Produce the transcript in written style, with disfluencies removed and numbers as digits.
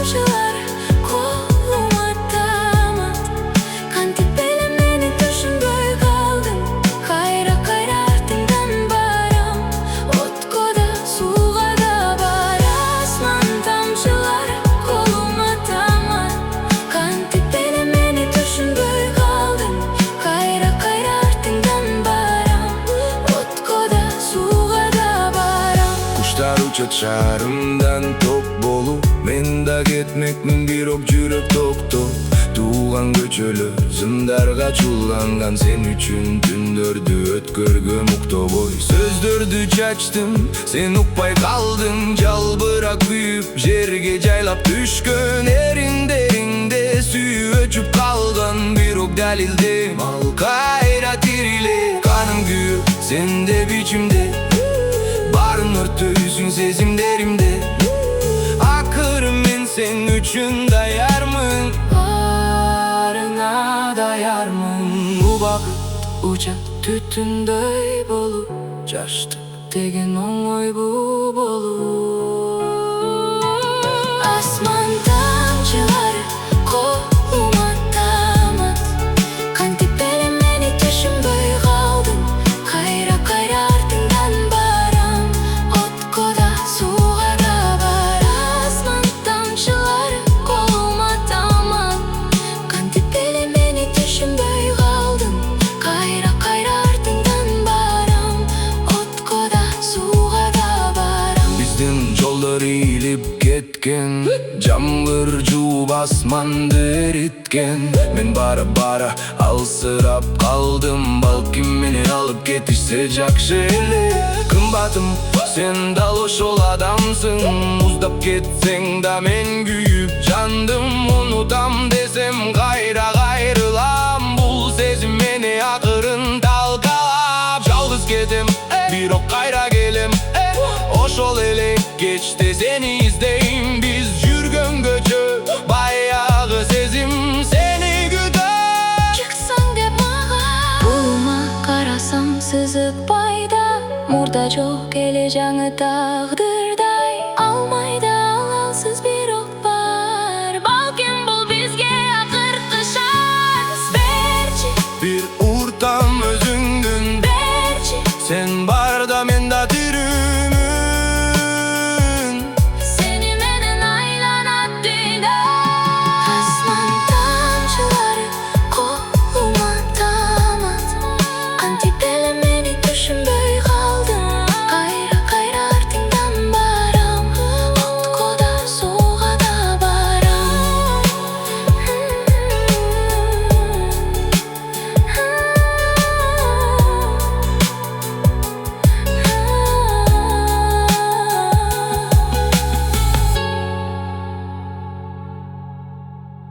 damcılar koluma damat. Kantip ele meni düşünböy kaldım. Kayra kayra artından baram. Otko da suğa da bar. Asman damcılar koluma damat. Kantip ele meni düşünböy kaldım. Kayra kayra artından baram. Otko da suğa da baram. Kuşlar uçat şarımdan top bolu. Men da ketmekmin bir ok жүрөк токто. Туған көчөлөр зымдарга чулганган. Sen үчүн түндөрдү өткөргөм уктобой. Сөздөрдү чачтым, сен укпай калдың. Жалбырак күйүп жерге жайлап түшкөн. Эриндериңде сүйүү өчүп калган. Bir ok далилдем ал кайра тириле. Каным күйүп сенде бичимде. Барын өртөйсүң сезимдеримде. Akırım men sen üçün dayarmın. Barına dayarmın. Bu bakıt uca tütünдөй bolup. Жаштык деген оңой bu bolup. Asman damcıları koluma damat. Kantip ele meni düşünböy kaldım. Kayra kayra artından baram. Otko da suğa da bar. Asman damcıları koluma damat. Kantip ele meni düşünböy kaldım. Kayra kayra artından baram. Otko da suğa da baram. Биздин жолдор ийилип кеткен. Жамгыр жууп асманды эриткен. Мен бара бара алсырап калдым. Балким мени алып кетишсе жакшы эле. Кымбатым сен дал ошол адамсың. Муздап кетсең да мен күйүп жандым. Унутам десем кайра кайрылам. Бул сезим мени акырын талкалап. Жалгыз кетем, бирок кайра келем. Ошол эле кечте сени издейм. Биз жүргөн көчө баягы сезим сени күтөт. Çıksan деп мага булума карасам сызык пайда. Мурда жок эле жаңы тагдыр.